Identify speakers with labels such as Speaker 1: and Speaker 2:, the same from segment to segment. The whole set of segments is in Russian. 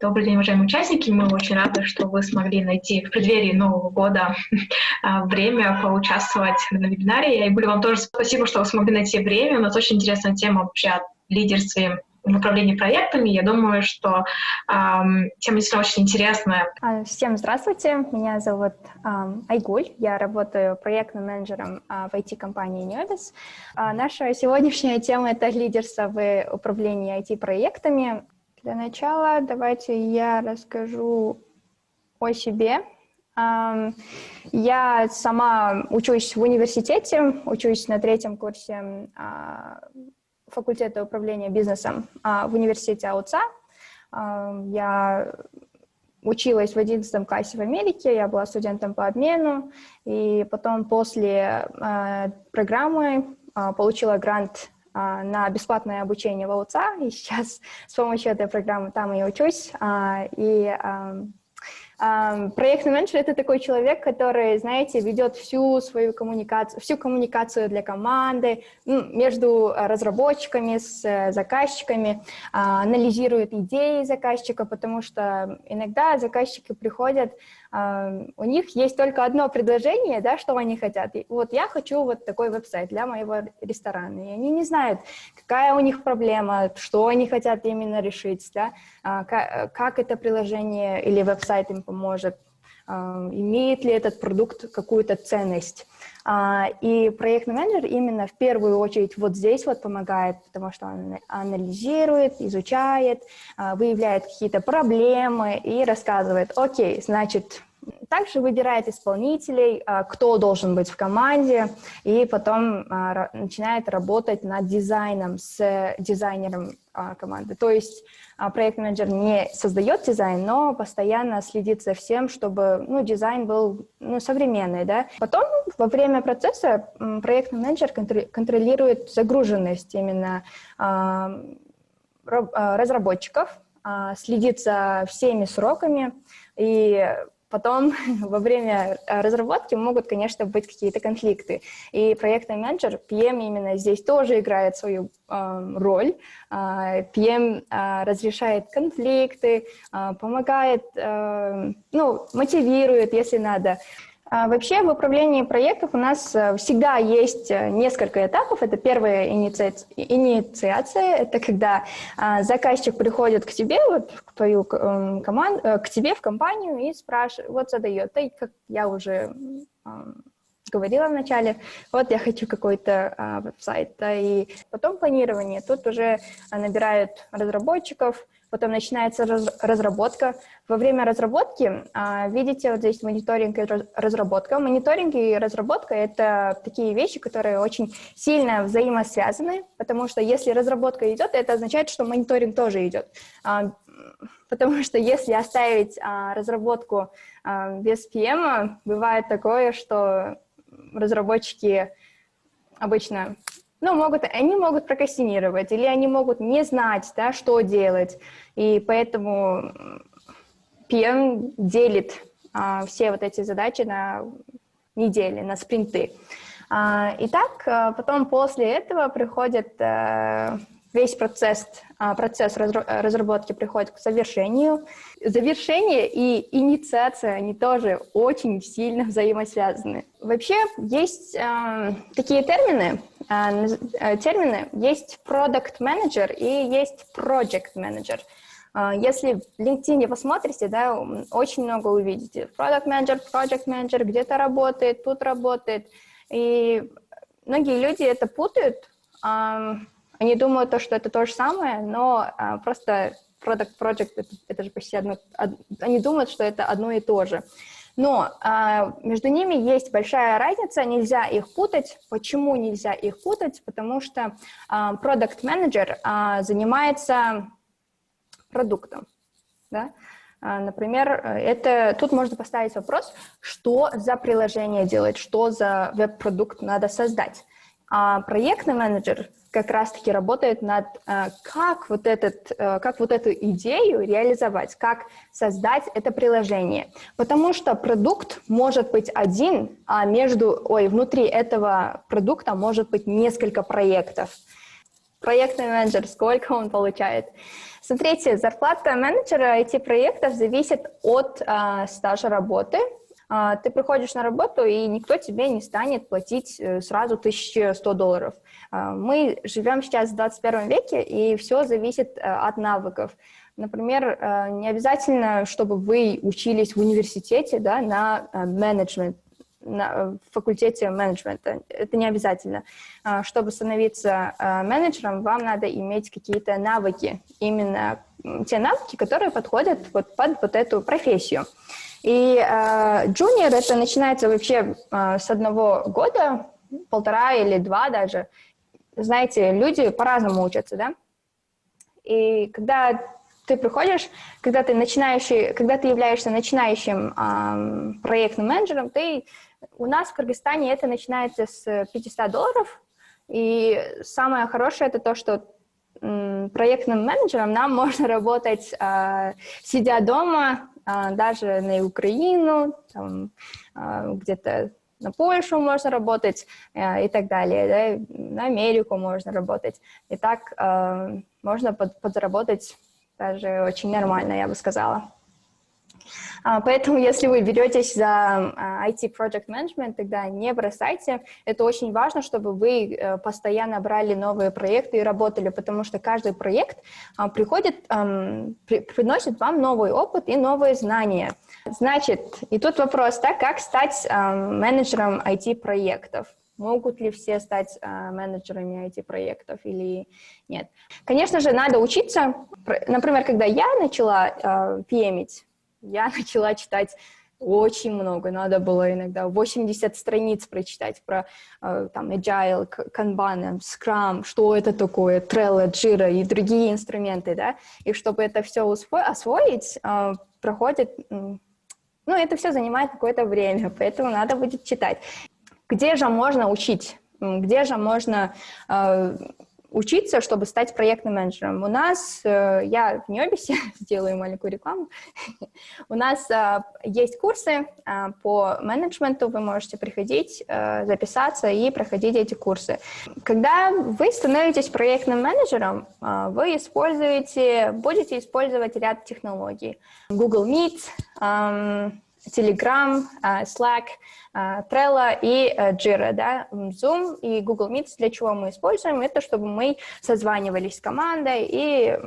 Speaker 1: Добрый день, уважаемые участники. Мы очень рады, что вы смогли найти в преддверии Нового года время поучаствовать на вебинаре. И, Гуля, вам тоже спасибо, что вы смогли найти время. У нас очень интересная тема вообще о лидерстве в управлении проектами. Я думаю, что тема действительно очень интересная.
Speaker 2: Всем здравствуйте, меня зовут Айгуль, я работаю проектным менеджером в IT-компании Neobis. Наша сегодняшняя тема — это лидерство в управлении IT-проектами. Для начала давайте я расскажу о себе. Я сама учусь в университете, учусь на 3-м курсе факультета управления бизнесом в университете АУЦА. Я училась в 11 классе в Америке, я была студентом по обмену, и потом после программы получила грант на бесплатное обучение в АУЦА, и сейчас с помощью этой программы там и учусь. Проектный менеджер — это такой человек, который, знаете, ведет всю коммуникацию для команды, между разработчиками, с заказчиками, анализирует идеи заказчика, потому что иногда заказчики приходят, у них есть только одно предложение, да, что они хотят. И вот я хочу вот такой веб-сайт для моего ресторана. И они не знают, какая у них проблема, что они хотят именно решить, да, как это приложение или веб-сайт им поможет, имеет ли этот продукт какую-то ценность. И проектный менеджер именно в первую очередь вот здесь вот помогает, потому что он анализирует, изучает, выявляет какие-то проблемы и рассказывает: окей, значит, также выбирает исполнителей, кто должен быть в команде, и потом начинает работать над дизайном с дизайнером команды. То есть проектный менеджер не создает дизайн, но постоянно следит за всем, чтобы дизайн был современный. Да? Потом во время процесса проектный менеджер контролирует загруженность именно разработчиков, следит за всеми сроками, и потом во время разработки могут, конечно, быть какие-то конфликты. И проектный менеджер, PM, именно здесь тоже играет свою роль. PM разрешает конфликты, помогает, мотивирует, если надо. Вообще в управлении проектов у нас всегда есть несколько этапов. Это первая инициация, это когда заказчик приходит к тебе, вот, к твою команду, к тебе в компанию и спрашивает, вот задает, и как я уже говорила вначале, вот я хочу какой-то веб-сайт. И потом планирование, тут уже набирают разработчиков, потом начинается разработка. Во время разработки, видите, вот здесь мониторинг и разработка. Мониторинг и разработка — это такие вещи, которые очень сильно взаимосвязаны, потому что если разработка идет, это означает, что мониторинг тоже идет. Потому что если оставить разработку без PM, бывает такое, что разработчики обычно они могут прокрастинировать, или они могут не знать, да, что делать, и поэтому PM делит все вот эти задачи на недели, на спринты. Итак, потом после этого приходит весь процесс разработки приходит к завершению. Завершение и инициация, они тоже очень сильно взаимосвязаны. Вообще есть такие термины, есть product manager и есть project manager. Если в LinkedIn посмотрите, да, очень много увидите. Product manager, project manager, где-то работает, тут работает. И многие люди это путают. Они думают, что это то же самое, но просто product, project — это же почти одно. Они думают, что это одно и то же. Но между ними есть большая разница, нельзя их путать. Почему нельзя их путать? Потому что product manager занимается продуктом. Да? Например, тут можно поставить вопрос, что за приложение делать, что за веб-продукт надо создать. А проектный менеджер как раз-таки работает над как вот эту идею реализовать, как создать это приложение. Потому что продукт может быть один, а внутри этого продукта может быть несколько проектов. проектный менеджер, сколько он получает? Смотрите, зарплата менеджера IT-проектов зависит от стажа работы. Ты приходишь на работу, и никто тебе не станет платить сразу $1100. Мы живем сейчас в 21 веке, и все зависит от навыков. Например, не обязательно, чтобы вы учились в университете, да, на менеджмент, на факультете менеджмента. Это не обязательно. Чтобы становиться менеджером, вам надо иметь какие-то навыки, именно те навыки, которые подходят под вот эту профессию. И junior это начинается вообще с 1 года, 1,5 или 2 даже. Знаете, люди по-разному учатся, да? И когда ты приходишь, когда ты являешься начинающим проектным менеджером, у нас в Кыргызстане это начинается с $500, и самое хорошее это то, что проектным менеджером нам можно работать, сидя дома, даже на Украину, там, где-то на Польшу можно работать и так далее, да? На Америку можно работать. И так можно подзаработать даже очень нормально, я бы сказала. Поэтому, если вы беретесь за IT Project Management, тогда не бросайте. Это очень важно, чтобы вы постоянно брали новые проекты и работали, потому что каждый проект приносит вам новый опыт и новые знания. Значит, и тут вопрос, да, как стать менеджером IT-проектов? Могут ли все стать менеджерами IT-проектов или нет? Конечно же, надо учиться. Например, когда я начала PM-ить, я начала читать очень много. Надо было иногда 80 страниц прочитать про там, Agile, Kanban, Scrum, что это такое, Trello, Jira и другие инструменты, да. И чтобы это все освоить, это все занимает какое-то время, поэтому надо будет читать. Где же можно учить? Где же можно учиться, чтобы стать проектным менеджером? У нас, я в Ньобисе, сделаю маленькую рекламу, у нас есть курсы по менеджменту, вы можете приходить, записаться и проходить эти курсы. Когда вы становитесь проектным менеджером, вы будете использовать ряд технологий. Google Meet, Telegram, Slack, Trello и Jira, да, Zoom и Google Meet. Для чего мы используем? Это чтобы мы созванивались с командой и,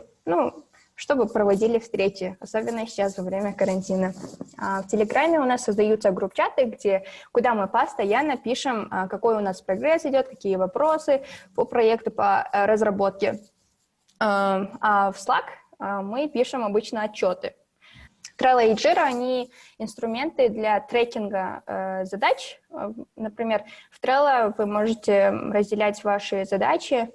Speaker 2: чтобы проводили встречи, особенно сейчас во время карантина. В Телеграме у нас создаются групп-чаты, куда мы постоянно пишем, какой у нас прогресс идет, какие вопросы по проекту, по разработке. А в Slack мы пишем обычно отчеты. Trello и Jira, они инструменты для трекинга задач. Например, в Trello вы можете разделять ваши задачи,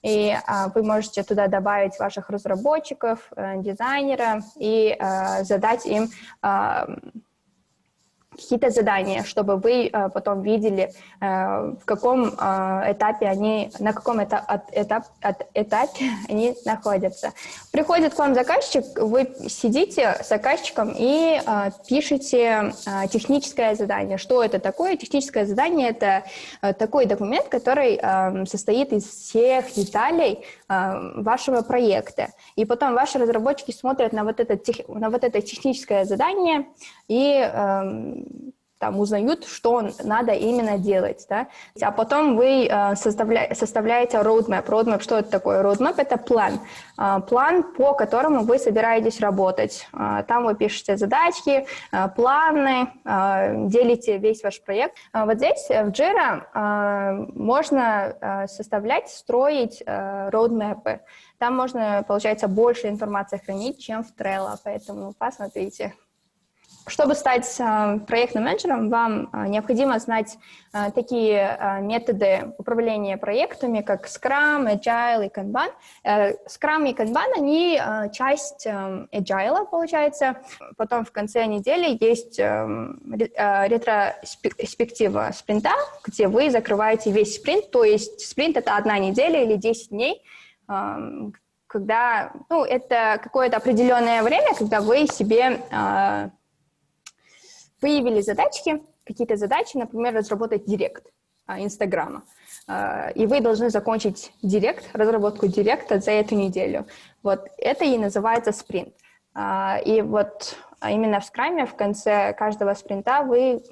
Speaker 2: и вы можете туда добавить ваших разработчиков, дизайнера и задать им какие-то задания, чтобы вы потом видели, на каком этапе они находятся. Приходит к вам заказчик, вы сидите с заказчиком и пишете техническое задание. Что это такое? Техническое задание – это такой документ, который состоит из всех деталей вашего проекта. И потом ваши разработчики смотрят на вот это техническое задание и там узнают, что надо именно делать, да? А потом вы составляете roadmap. Roadmap, что это такое? Roadmap – это план. План, по которому вы собираетесь работать. Там вы пишете задачки, планы, делите весь ваш проект. Вот здесь в Jira можно строить roadmap. Там можно, получается, больше информации хранить, чем в Trello, поэтому посмотрите. Чтобы стать проектным менеджером, вам необходимо знать такие методы управления проектами, как Scrum, Agile и Kanban. Scrum и Kanban, они часть Agile, получается. Потом в конце недели есть ретроспектива спринта, где вы закрываете весь спринт, то есть спринт — это 1 неделя или 10 дней, когда, это какое-то определенное время, когда вы себе выявили задачки, какие-то задачи, например, разработать директ. Инстаграма. И вы должны закончить разработку директа за эту неделю. Вот это и называется спринт. И вот именно в скраме в конце каждого спринта вы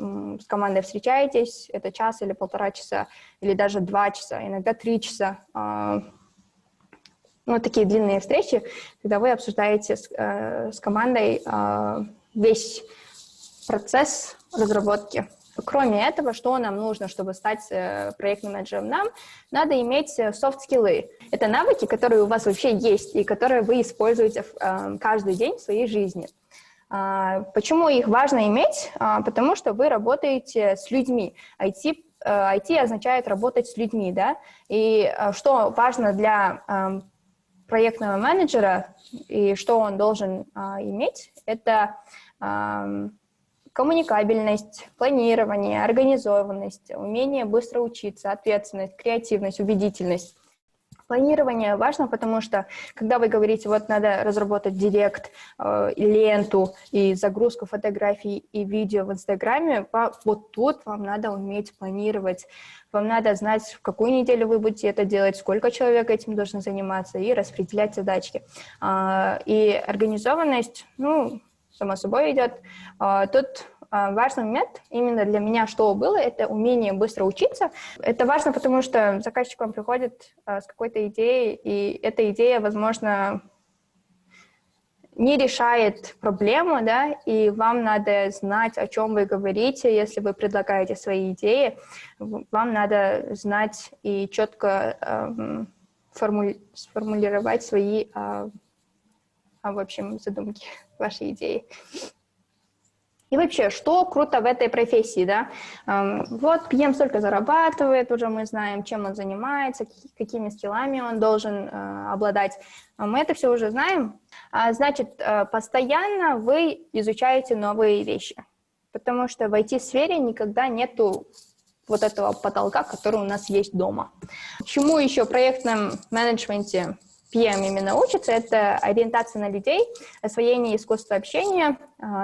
Speaker 2: с командой встречаетесь, это час или 1,5 часа, или даже 2 часа, иногда 3 часа. Ну, такие длинные встречи, когда вы обсуждаете с командой весь процесс разработки. Кроме этого, что нам нужно, чтобы стать проектным менеджером? Нам надо иметь софт-скиллы. Это навыки, которые у вас вообще есть и которые вы используете каждый день в своей жизни. Почему их важно иметь? Потому что вы работаете с людьми. IT означает работать с людьми, да? И что важно для проектного менеджера и что он должен иметь, это коммуникабельность, планирование, организованность, умение быстро учиться, ответственность, креативность, убедительность. Планирование важно, потому что, когда вы говорите, вот надо разработать директ, ленту и загрузку фотографий и видео в Инстаграме, вот тут вам надо уметь планировать. Вам надо знать, в какую неделю вы будете это делать, сколько человек этим должно заниматься и распределять задачки. И организованность, ну, само собой идет. Тут важный момент именно для меня, что было, это умение быстро учиться. Это важно, потому что заказчик вам приходит с какой-то идеей, и эта идея, возможно, не решает проблему, да, и вам надо знать, о чем вы говорите, если вы предлагаете свои идеи. Вам надо знать и четко сформулировать свои, в общем, задумки, ваши идеи. И вообще, что круто в этой профессии, да? Вот PM столько зарабатывает, уже мы знаем, чем он занимается, какими скиллами он должен обладать. Мы это все уже знаем. Значит, постоянно вы изучаете новые вещи, потому что в IT-сфере никогда нету вот этого потолка, который у нас есть дома. Чему еще в проектном менеджменте PM именно учится, это ориентация на людей, освоение искусства общения.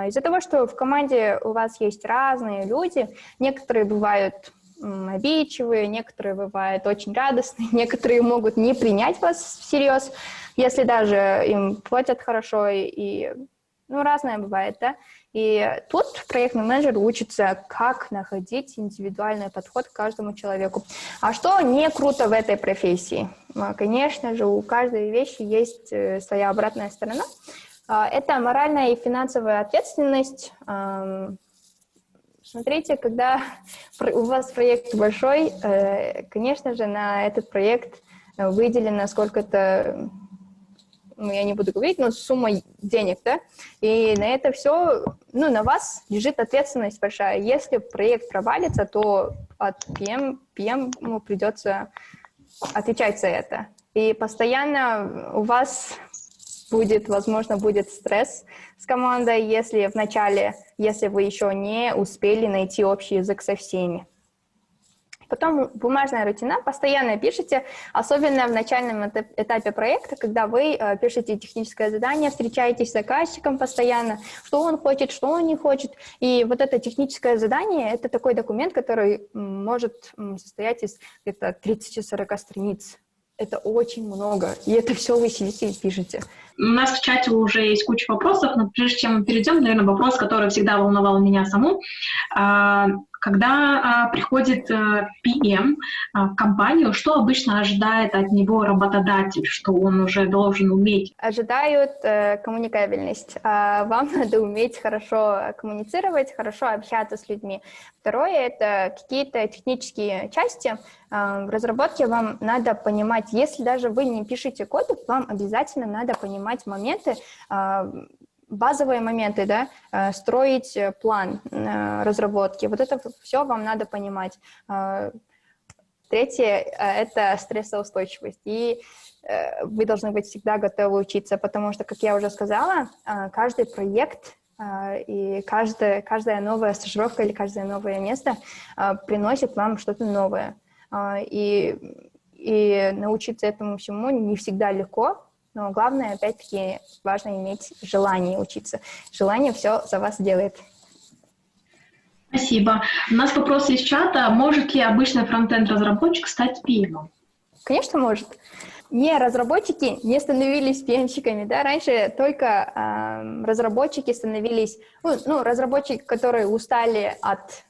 Speaker 2: Из-за того, что в команде у вас есть разные люди, некоторые бывают обидчивые, некоторые бывают очень радостные, некоторые могут не принять вас всерьез, если даже им платят хорошо, и ну, разное бывает, да. И тут проектный менеджер учится, как находить индивидуальный подход к каждому человеку. А что не круто в этой профессии? Конечно же, у каждой вещи есть своя обратная сторона. Это моральная и финансовая ответственность. Смотрите, когда у вас проект большой, конечно же, на этот проект выделено сколько-то, ну, я не буду говорить, но сумма денег, да, и на это все, ну, на вас лежит ответственность большая. Если проект провалится, то от PM придется отвечать за это. И постоянно у вас возможно, будет стресс с командой, если в начале, если вы еще не успели найти общий язык со всеми. Потом бумажная рутина, постоянно пишете, особенно в начальном этапе проекта, когда вы пишете техническое задание, встречаетесь с заказчиком постоянно, что он хочет, что он не хочет. И вот это техническое задание, это такой документ, который может состоять из где-то 30-40 страниц. Это очень много, и это все вы сидите и пишете.
Speaker 1: У нас в чате уже есть куча вопросов, но прежде чем мы перейдем, наверное, вопрос, который всегда волновал меня саму. Когда приходит PM в компанию, что обычно ожидает от него работодатель, что он уже должен уметь?
Speaker 2: Ожидают коммуникабельность. Вам надо уметь хорошо коммуницировать, хорошо общаться с людьми. Второе — это какие-то технические части. В разработке вам надо понимать, если даже вы не пишете код, вам обязательно надо понимать моменты, базовые моменты, да, строить план разработки. Вот это все вам надо понимать. Третье — это стрессоустойчивость. И вы должны быть всегда готовы учиться, потому что, как я уже сказала, каждый проект и каждая новая стажировка или каждое новое место приносит вам что-то новое. И научиться этому всему не всегда легко, но главное, опять-таки, важно иметь желание учиться. Желание все за вас делает.
Speaker 3: Спасибо. У нас вопрос из чата. Может ли обычный фронтенд-разработчик стать PM?
Speaker 2: Конечно, может. Не, разработчики не становились PM-щиками, да, раньше только разработчики становились, разработчики, которые устали от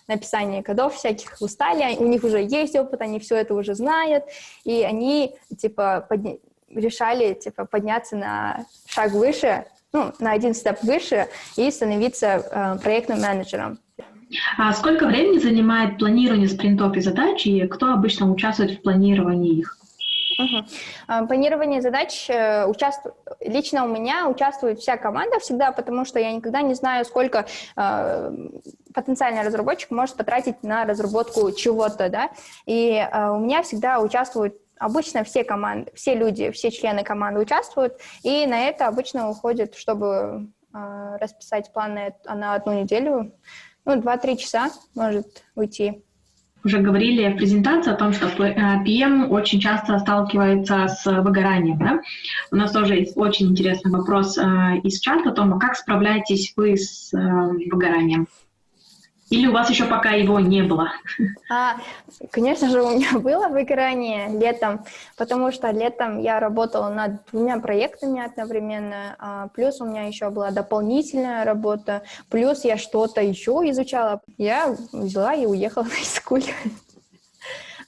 Speaker 2: написания кодов всяких, устали, у них уже есть опыт, они все это уже знают, и они, решали, подняться на шаг выше, на один степ выше и становиться проектным менеджером.
Speaker 3: А сколько времени занимает планирование спринтов и задач, и кто обычно участвует в планировании их?
Speaker 2: Планирование задач лично у меня участвует вся команда всегда, потому что я никогда не знаю, сколько потенциальный разработчик может потратить на разработку чего-то, да, и у меня всегда участвуют обычно все команды, все люди, все члены команды участвуют, и на это обычно уходит, чтобы расписать планы на одну неделю, 2-3 часа может уйти.
Speaker 3: Уже говорили в презентации о том, что PM очень часто сталкивается с выгоранием. Да? У нас тоже есть очень интересный вопрос из чата о том, как справляетесь вы с выгоранием? Или у вас еще пока его не было?
Speaker 2: Конечно же, у меня было выгорание летом, потому что летом я работала над 2 проектами одновременно, плюс у меня еще была дополнительная работа, плюс я что-то еще изучала. Я взяла и уехала на искуль.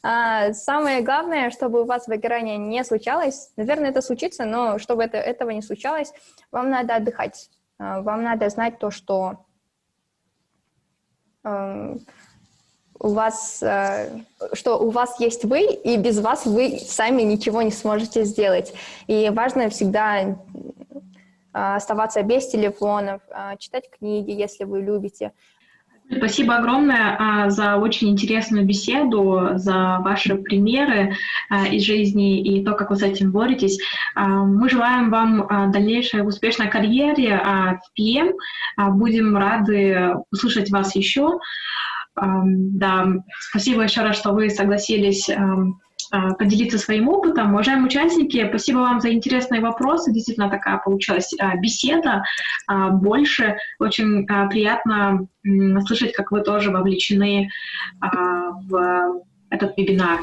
Speaker 2: Самое главное, чтобы у вас выгорание не случалось, наверное, это случится, но чтобы этого не случалось, вам надо отдыхать. Вам надо знать то, что у вас есть вы, и без вас вы сами ничего не сможете сделать. И важно всегда оставаться без телефонов, читать книги, если вы любите.
Speaker 3: Спасибо огромное за очень интересную беседу, за ваши примеры из жизни и то, как вы с этим боретесь. Мы желаем вам дальнейшей успешной карьере в PM. Будем рады услышать вас еще. Да, спасибо еще раз, что вы согласились поделиться своим опытом. Уважаемые участники, спасибо вам за интересные вопросы. Действительно такая получилась беседа больше. Очень приятно слышать, как вы тоже вовлечены в этот вебинар.